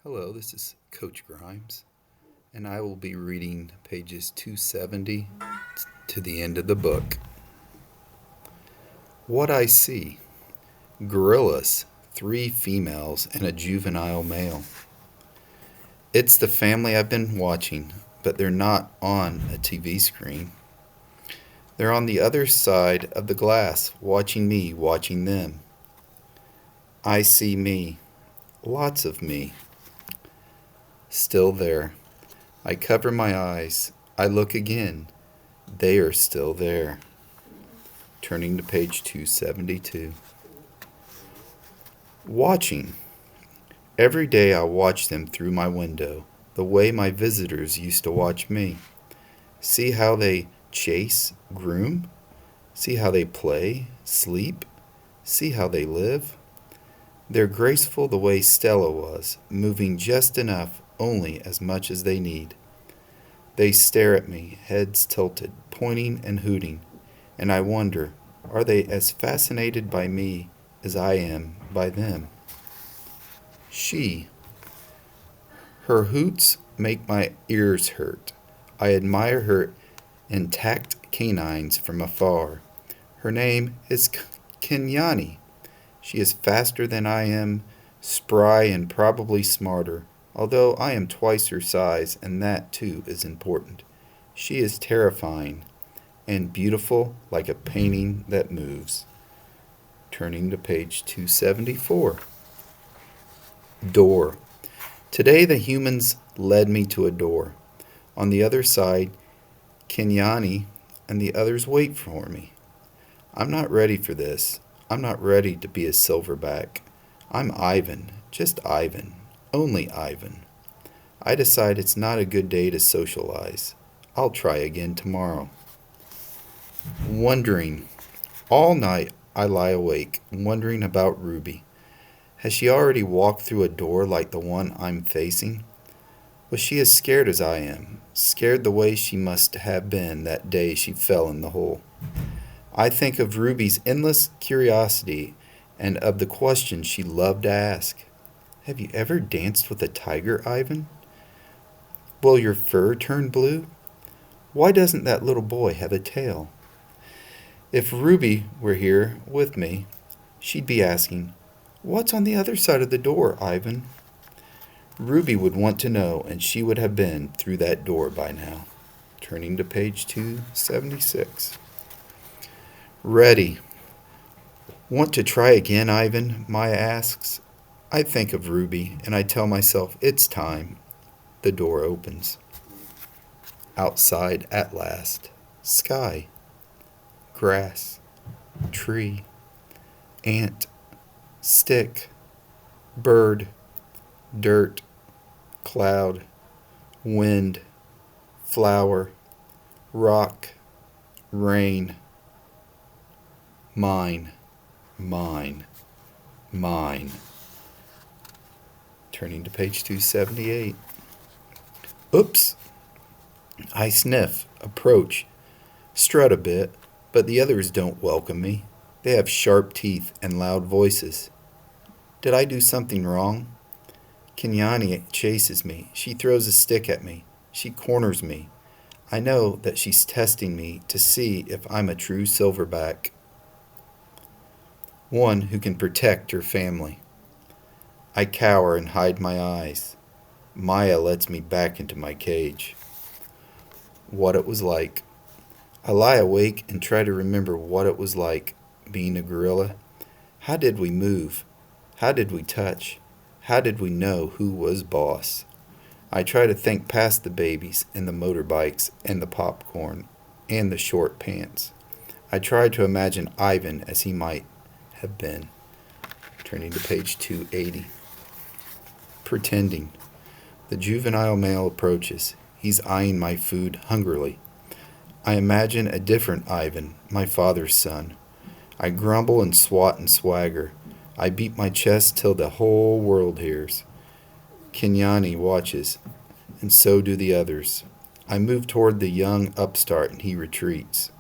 Hello, this is Coach Grimes, and I will be reading pages 270 to the end of the book. What I see: gorillas, three females, and a juvenile male. It's the family I've been watching, but they're not on a TV screen. They're on the other side of the glass, watching me, watching them. I see me, lots of me, still there. I cover my eyes. I look again. They are still there. Turning to page 272. Watching. Every day I watch them through my window, the way my visitors used to watch me. See how they chase, groom. See how they play, sleep. See how they live. They're graceful the way Stella was, moving just enough, only as much as they need. They stare at me, heads tilted, pointing and hooting, and I wonder, are they as fascinated by me as I am by them? She. Her hoots make my ears hurt. I admire her intact canines from afar. Her name is Kenyani. She is faster than I am, spry and probably smarter, although I am twice her size, and that too is important. She is terrifying and beautiful like a painting that moves. Turning to page 274. Door. Today the humans led me to a door. On the other side, Kenyani and the others wait for me. I'm not ready for this. I'm not ready to be a silverback. I'm Ivan, just Ivan, only Ivan. I decide it's not a good day to socialize. I'll try again tomorrow. Wondering. All night I lie awake, wondering about Ruby. Has she already walked through a door like the one I'm facing? Was she as scared as I am? Scared the way she must have been that day she fell in the hole. I think of Ruby's endless curiosity and of the questions she loved to ask. Have you ever danced with a tiger, Ivan? Will your fur turn blue? Why doesn't that little boy have a tail? If Ruby were here with me, she'd be asking, "What's on the other side of the door, Ivan?" Ruby would want to know, and she would have been through that door by now. Turning to page 276. Ready. Want to try again, Ivan? Maya asks. I think of Ruby, and I tell myself, it's time. The door opens. Outside at last. Sky. Grass. Tree. Ant. Stick. Bird. Dirt. Cloud. Wind. Flower. Rock. Rain. Mine. Mine. Mine. Turning to page 278. Oops. I sniff, approach, strut a bit, but the others don't welcome me. They have sharp teeth and loud voices. Did I do something wrong? Kenyani chases me. She throws a stick at me. She corners me. I know that she's testing me to see if I'm a true silverback, one who can protect her family. I cower and hide my eyes. Maya lets me back into my cage. What it was like. I lie awake and try to remember what it was like being a gorilla. How did we move? How did we touch? How did we know who was boss? I try to think past the babies and the motorbikes and the popcorn and the short pants. I try to imagine Ivan as he might have been. Turning to page 280. Pretending. The juvenile male approaches. He's eyeing my food hungrily. I imagine a different Ivan, my father's son. I grumble and swat and swagger. I beat my chest till the whole world hears. Kenyani watches, and so do the others. I move toward the young upstart and he retreats,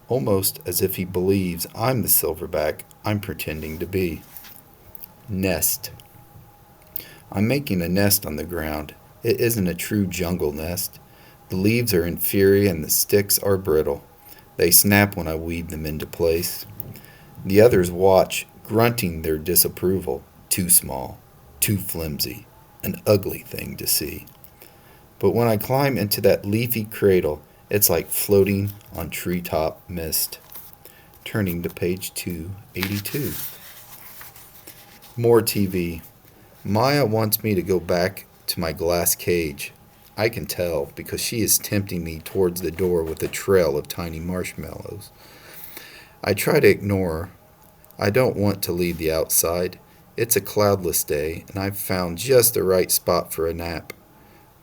almost as if he believes I'm the silverback I'm pretending to be. Nest. I'm making a nest on the ground. It isn't a true jungle nest. The leaves are inferior and the sticks are brittle. They snap when I weave them into place. The others watch, grunting their disapproval. Too small, too flimsy, an ugly thing to see. But when I climb into that leafy cradle, it's like floating on treetop mist. Turning to page 282. More TV. Maya wants me to go back to my glass cage. I can tell because she is tempting me towards the door with a trail of tiny marshmallows. I try to ignore her. I don't want to leave the outside. It's a cloudless day, and I've found just the right spot for a nap.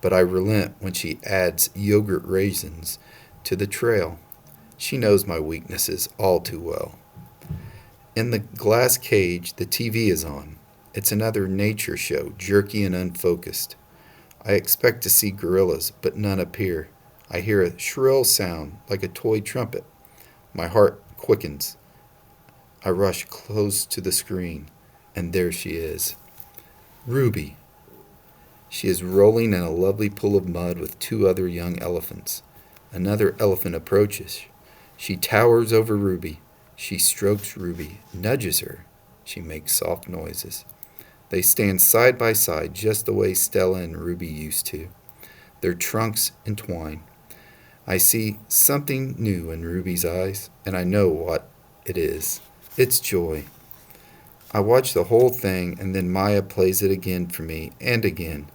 But I relent when she adds yogurt raisins to the trail. She knows my weaknesses all too well. In the glass cage, the TV is on. It's another nature show, jerky and unfocused. I expect to see gorillas, but none appear. I hear a shrill sound, like a toy trumpet. My heart quickens. I rush close to the screen, and there she is. Ruby. She is rolling in a lovely pool of mud with two other young elephants. Another elephant approaches. She towers over Ruby. She strokes Ruby, nudges her. She makes soft noises. They stand side by side just the way Stella and Ruby used to. Their trunks entwine. I see something new in Ruby's eyes, and I know what it is. It's joy. I watch the whole thing, and then Maya plays it again for me, and again.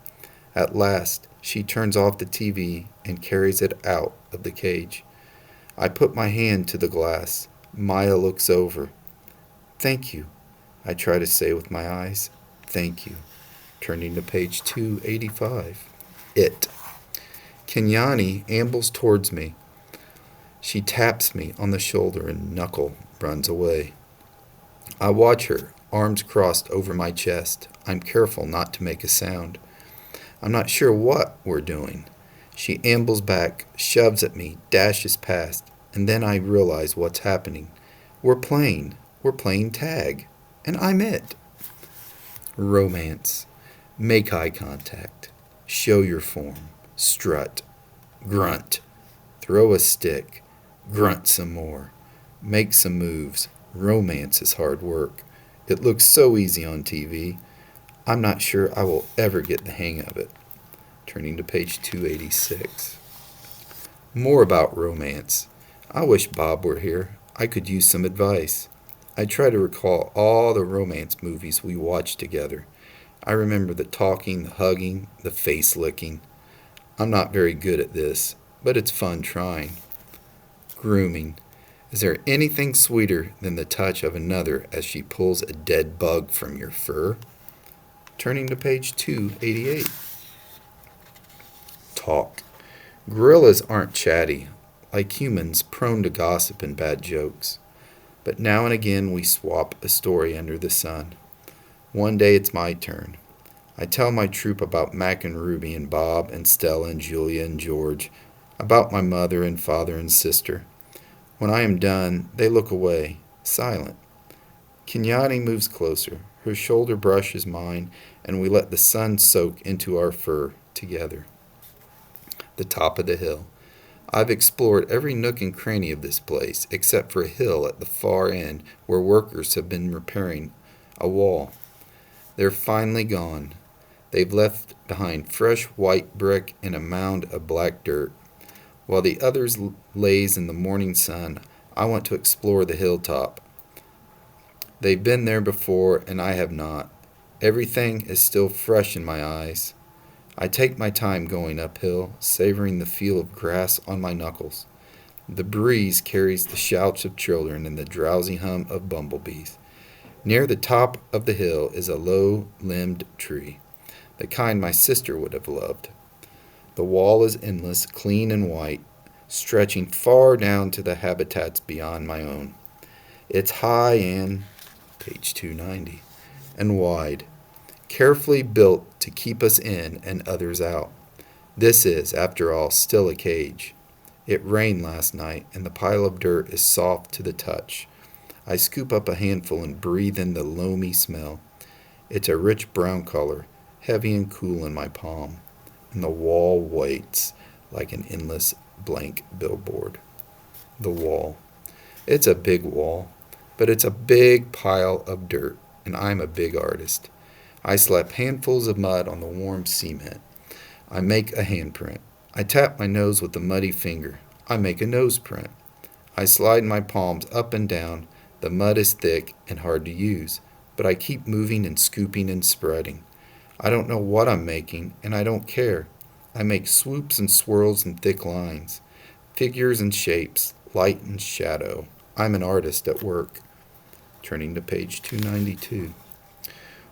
At last, she turns off the TV and carries it out of the cage. I put my hand to the glass. Maya looks over. Thank you, I try to say with my eyes. Thank you. Turning to page 285. It. Kenyani ambles towards me. She taps me on the shoulder and Knuckle runs away. I watch her, arms crossed over my chest. I'm careful not to make a sound. I'm not sure what we're doing. She ambles back, shoves at me, dashes past, and then I realize what's happening. We're playing tag, and I'm it. Romance. Make eye contact. Show your form. Strut. Grunt. Throw a stick. Grunt some more. Make some moves. Romance is hard work. It looks so easy on TV. I'm not sure I will ever get the hang of it. Turning to page 286. More about romance. I wish Bob were here. I could use some advice. I try to recall all the romance movies we watched together. I remember the talking, the hugging, the face licking. I'm not very good at this, but it's fun trying. Grooming. Is there anything sweeter than the touch of another as she pulls a dead bug from your fur? Turning to page 288. Talk. Gorillas aren't chatty, like humans prone to gossip and bad jokes. But now and again we swap a story under the sun. One day it's my turn. I tell my troop about Mac and Ruby and Bob and Stella and Julia and George, about my mother and father and sister. When I am done, they look away, silent. Kenyani moves closer. Her shoulder brushes mine, and we let the sun soak into our fur together. The top of the hill. I've explored every nook and cranny of this place, except for a hill at the far end where workers have been repairing a wall. They're finally gone. They've left behind fresh white brick and a mound of black dirt. While the others laze in the morning sun, I want to explore the hilltop. They've been there before, and I have not. Everything is still fresh in my eyes. I take my time going uphill, savoring the feel of grass on my knuckles. The breeze carries the shouts of children and the drowsy hum of bumblebees. Near the top of the hill is a low-limbed tree, the kind my sister would have loved. The wall is endless, clean and white, stretching far down to the habitats beyond my own. It's high and, page 290, and wide, carefully built to keep us in and others out. This is, after all, still a cage. It rained last night, and the pile of dirt is soft to the touch. I scoop up a handful and breathe in the loamy smell. It's a rich brown color, heavy and cool in my palm, and the wall waits like an endless blank billboard. The wall. It's a big wall, but it's a big pile of dirt, and I'm a big artist. I slap handfuls of mud on the warm cement. I make a handprint. I tap my nose with a muddy finger. I make a nose print. I slide my palms up and down. The mud is thick and hard to use, but I keep moving and scooping and spreading. I don't know what I'm making, and I don't care. I make swoops and swirls and thick lines, figures and shapes, light and shadow. I'm an artist at work. Turning to page 292.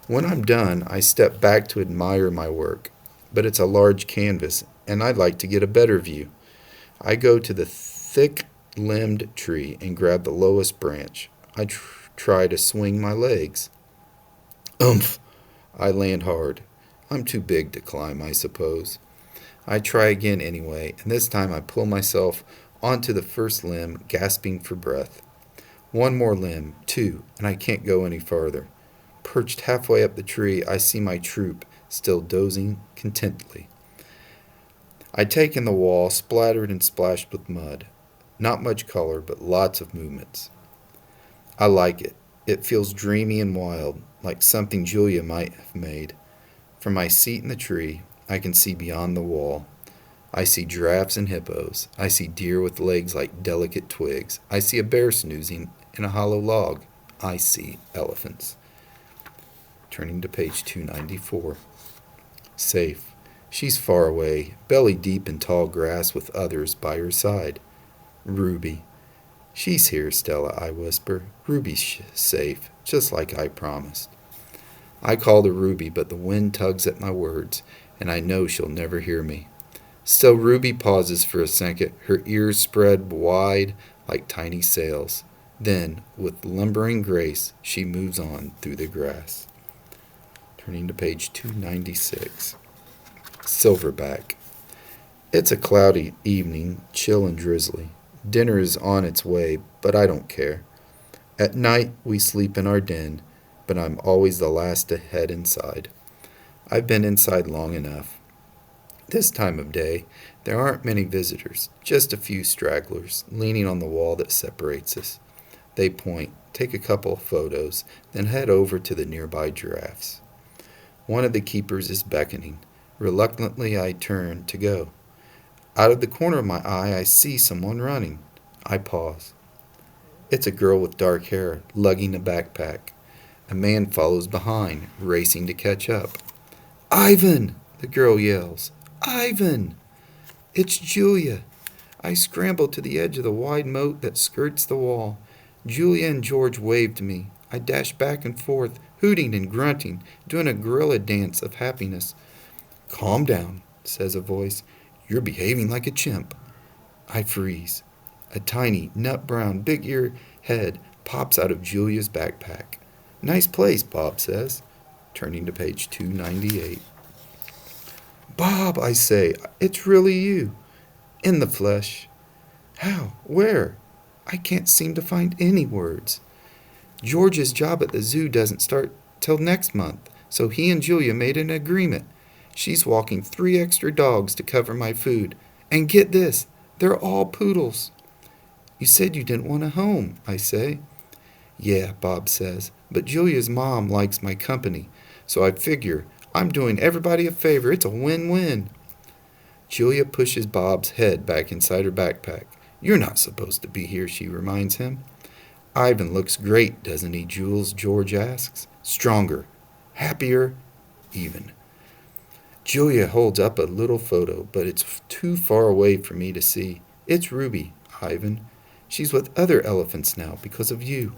When I'm done, I step back to admire my work, but it's a large canvas, and I'd like to get a better view. I go to the thick-limbed tree and grab the lowest branch. I try to swing my legs. Oomph! I land hard. I'm too big to climb, I suppose. I try again anyway, and this time I pull myself onto the first limb, gasping for breath. One more limb, two, and I can't go any farther. Perched halfway up the tree, I see my troop, still dozing contentedly. I take in the wall, splattered and splashed with mud. Not much color, but lots of movements. I like it. It feels dreamy and wild, like something Julia might have made. From my seat in the tree, I can see beyond the wall. I see giraffes and hippos. I see deer with legs like delicate twigs. I see a bear snoozing in a hollow log. I see elephants. Turning to page 294. Safe. She's far away, belly deep in tall grass with others by her side. Ruby. She's here, Stella, I whisper. Ruby's safe, just like I promised. I call to Ruby, but the wind tugs at my words, and I know she'll never hear me. Still, Ruby pauses for a second, her ears spread wide like tiny sails. Then, with lumbering grace, she moves on through the grass. Turning to page 296. Silverback. It's a cloudy evening, chill and drizzly. Dinner is on its way, but I don't care. At night, we sleep in our den, but I'm always the last to head inside. I've been inside long enough. This time of day, there aren't many visitors, just a few stragglers, leaning on the wall that separates us. They point, take a couple of photos, then head over to the nearby giraffes. One of the keepers is beckoning. Reluctantly, I turn to go. Out of the corner of my eye, I see someone running. I pause. It's a girl with dark hair, lugging a backpack. A man follows behind, racing to catch up. Ivan! The girl yells. Ivan! It's Julia. I scramble to the edge of the wide moat that skirts the wall. Julia and George wave to me. I dash back and forth, hooting and grunting, doing a gorilla dance of happiness. Calm down, says a voice. You're behaving like a chimp. I freeze. A tiny, nut-brown, big-eared head pops out of Julia's backpack. Nice place, Bob says, turning to page 298. Bob, I say, it's really you. In the flesh. How? Where? I can't seem to find any words. George's job at the zoo doesn't start till next month, so he and Julia made an agreement. She's walking 3 extra dogs to cover my food. And get this, they're all poodles. You said you didn't want a home, I say. Yeah, Bob says, but Julia's mom likes my company, so I figure I'm doing everybody a favor. It's a win-win. Julia pushes Bob's head back inside her backpack. You're not supposed to be here, she reminds him. Ivan looks great, doesn't he, Jules? George asks. Stronger, happier, even. Julia holds up a little photo, but it's too far away for me to see. It's Ruby, Ivan. She's with other elephants now because of you.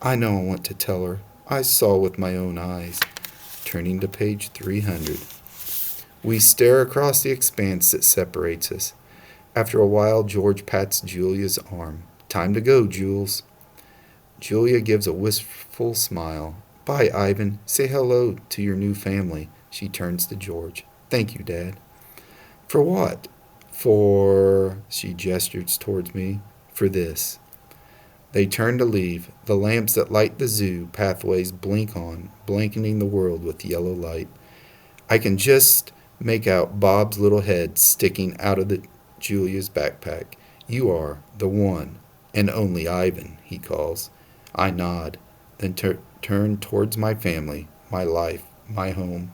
I know I want to tell her. I saw with my own eyes. Turning to page 300. We stare across the expanse that separates us. After a while, George pats Julia's arm. Time to go, Jules. Julia gives a wistful smile. Bye, Ivan. Say hello to your new family. She turns to George. Thank you, Dad. For what? For, she gestures towards me, for this. They turn to leave. The lamps that light the zoo pathways blink on, blanketing the world with yellow light. I can just make out Bob's little head sticking out of Julia's backpack. You are the one and only Ivan, he calls. I nod, then turn towards my family, my life, my home.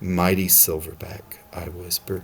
Mighty Silverback, I whisper.